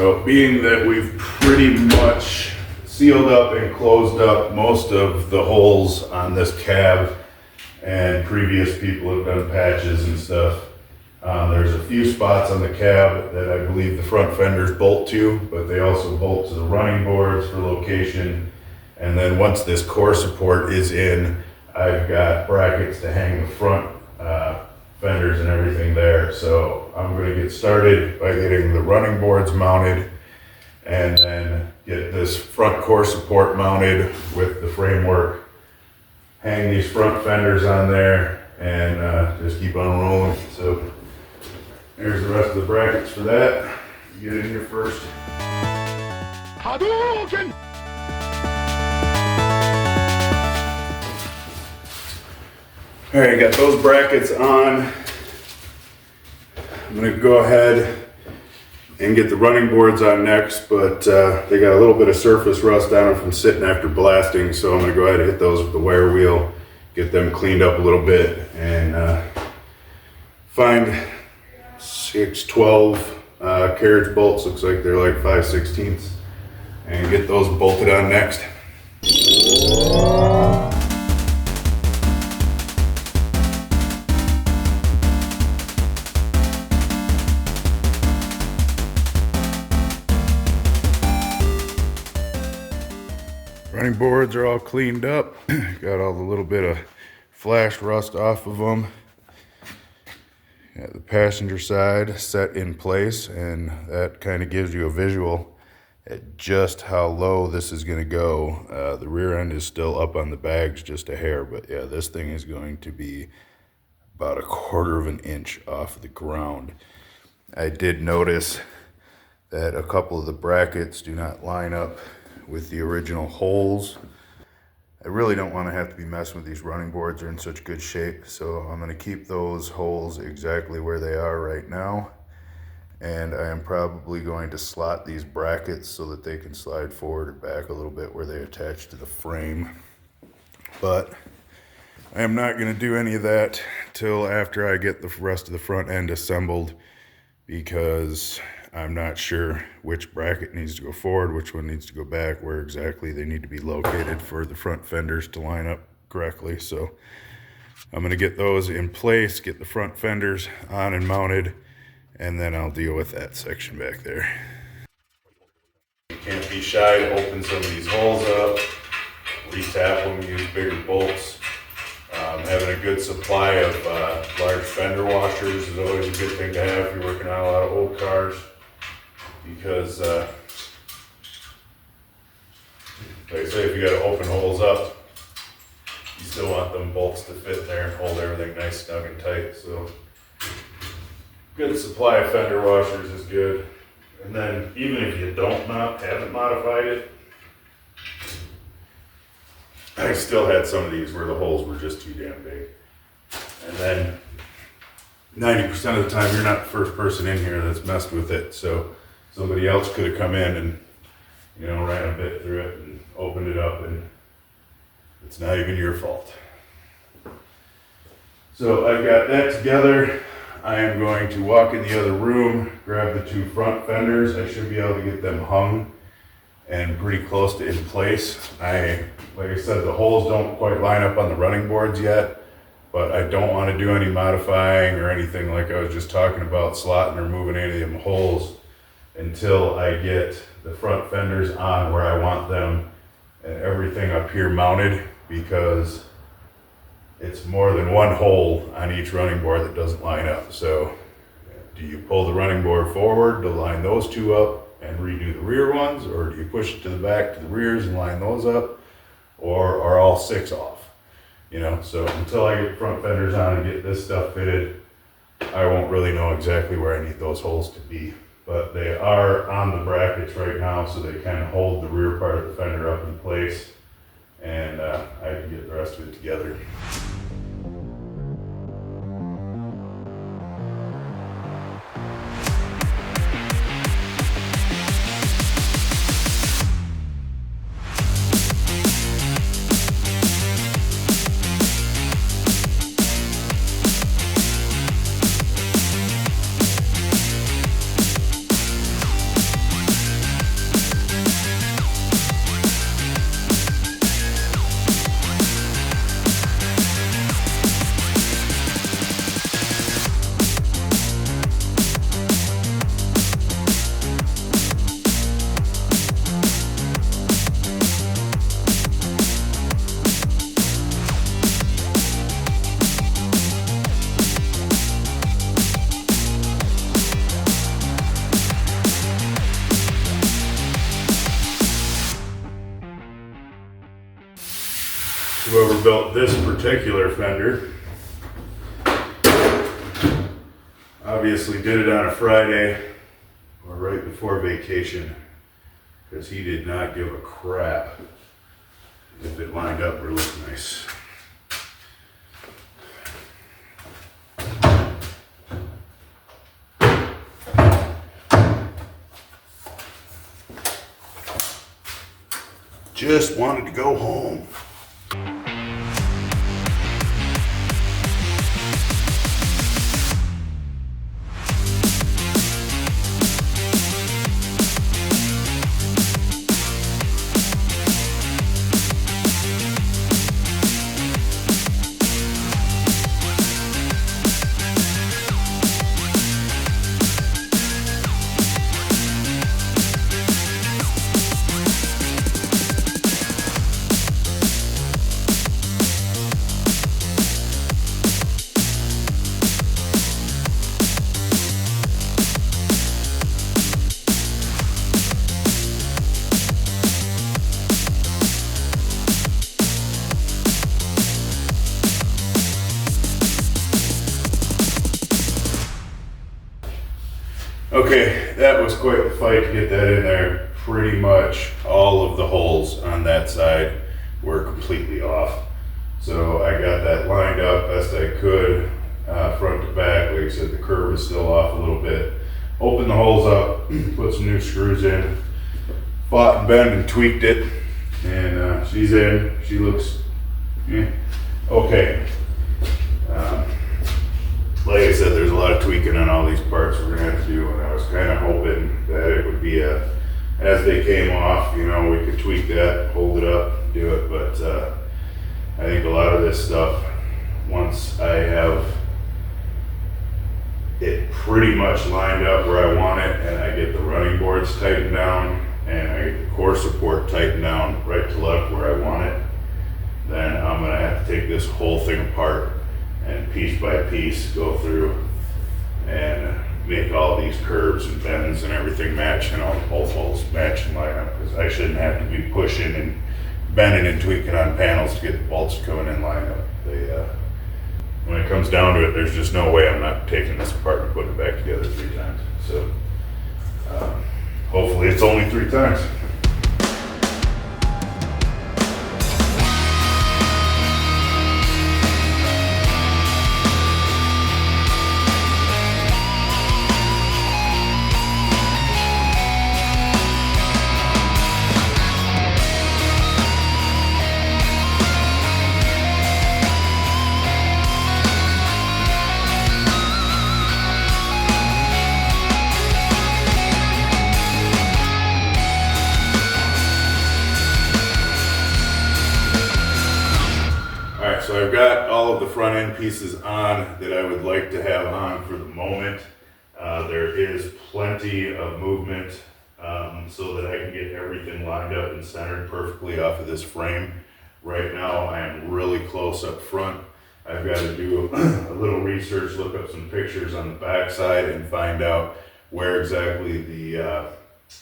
So being that we've pretty much sealed up and closed up most of the holes on this cab, and previous people have done patches and stuff, there's a few spots on the cab that I believe the front fenders bolt to, but they also bolt to the running boards for location. And then once this core support is in, I've got brackets to hang the front fenders and everything there. So I'm going to get started by getting the running boards mounted and then get this front core support mounted with the framework, hang these front fenders on there, and just keep on rolling. So there's the rest of the brackets for that. Get in here first. Hadouken! All right, got those brackets on. I'm gonna go ahead and get the running boards on next, but they got a little bit of surface rust on them from sitting after blasting, so I'm gonna go ahead and hit those with the wire wheel, get them cleaned up a little bit, and find 612 carriage bolts, looks like they're like 5/16, and get those bolted on next. Running boards are all cleaned up. Got all the little bit of flash rust off of them. Got the passenger side set in place, and that kind of gives you a visual at just how low this is going to go. The rear end is still up on the bags just a hair, but yeah, this thing is going to be about 1/4 of an inch off the ground. I did notice that a couple of the brackets do not line up with the original holes. I really don't want to have to be messing with these running boards. They're in such good shape, so I'm going to keep those holes exactly where they are right now, and I am probably going to slot these brackets so that they can slide forward or back a little bit where they attach to the frame. But I am not going to do any of that till after I get the rest of the front end assembled, because I'm not sure which bracket needs to go forward, which one needs to go back, where exactly they need to be located for the front fenders to line up correctly. So I'm going to get those in place, get the front fenders on and mounted, and then I'll deal with that section back there. You can't be shy to open some of these holes up, retap them, use bigger bolts. Having a good supply of large fender washers is always a good thing to have if you're working on a lot of old cars, because like I say, if you got to open holes up, you still want them bolts to fit there and hold everything nice, snug, and tight. So good supply of fender washers is good. And then even if you haven't modified it, I still had some of these where the holes were just too damn big. And then 90% of the time, you're not the first person in here that's messed with it. So somebody else could have come in and, ran a bit through it and opened it up, and it's not even your fault. So I've got that together. I am going to walk in the other room, grab the two front fenders. I should be able to get them hung and pretty close to in place. Like I said, the holes don't quite line up on the running boards yet, but I don't want to do any modifying or anything like I was just talking about, slotting or moving any of them holes, until I get the front fenders on where I want them and everything up here mounted, because it's more than one hole on each running board that doesn't line up. So do you pull the running board forward to line those two up and redo the rear ones, or do you push it to the back to the rears and line those up, or are all 6 off? So until I get front fenders on and get this stuff fitted, I won't really know exactly where I need those holes to be. But they are on the brackets right now, so they kind of hold the rear part of the fender up in place, and I can get the rest of it together. whoever built this particular fender obviously did it on a Friday or right before vacation, because he did not give a crap if it lined up or looked nice. Just wanted to go home. Okay, that was quite the fight to get that in there. Pretty much all of the holes on that side were completely off. So I got that lined up best I could, front to back. Like I said, the curve is still off a little bit. Opened the holes up, put some new screws in, fought and bent and tweaked it, and she's in. She looks okay. Like I said, there's a lot of tweaking on all these parts we're gonna have to do, and I was kind of hoping that it would be as they came off, you know, we could tweak that, hold it up, do it. But I think a lot of this stuff, once I have it pretty much lined up where I want it, and I get the running boards tightened down, and I get the core support tightened down right to left where I want it, then I'm gonna have to take this whole thing apart and piece by piece go through and make all these curves and bends and everything match, and all both holes match and line up, because I shouldn't have to be pushing and bending and tweaking on panels to get the bolts coming in line up. When it comes down to it, there's just no way I'm not taking this apart and putting it back together 3 times. So hopefully it's only 3 times. So I've got all of the front end pieces on that I would like to have on for the moment. There is plenty of movement so that I can get everything lined up and centered perfectly off of this frame. Right now I am really close up front. I've got to do a little research, look up some pictures on the back side and find out where exactly the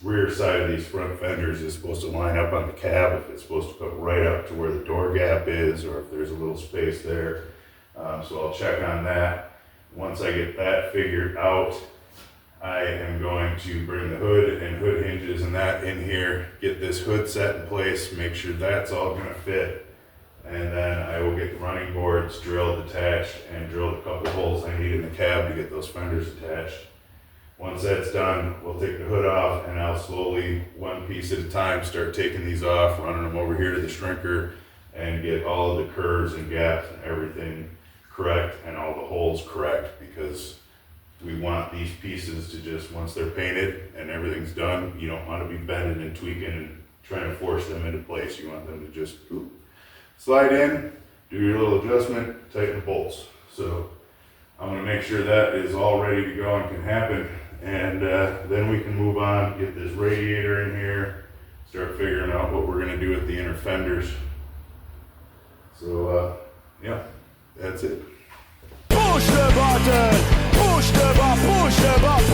rear side of these front fenders is supposed to line up on the cab, if it's supposed to come right up to where the door gap is, or if there's a little space there. So I'll check on that. Once I get that figured out, I am going to bring the hood and hood hinges and that in here, get this hood set in place, make sure that's all going to fit, and then I will get the running boards drilled, attached, and drill a couple holes I need in the cab to get those fenders attached. Once that's done, we'll take the hood off, and I'll slowly, one piece at a time, start taking these off, running them over here to the shrinker, and get all of the curves and gaps and everything correct, and all the holes correct, because we want these pieces to just, once they're painted and everything's done, you don't want to be bending and tweaking and trying to force them into place. You want them to just slide in, do your little adjustment, tighten the bolts. So I'm going to make sure that is all ready to go and can happen. And then we can move on, get this radiator in here, start figuring out what we're going to do with the inner fenders. So yeah, that's it. Push the button, push the button, push the button.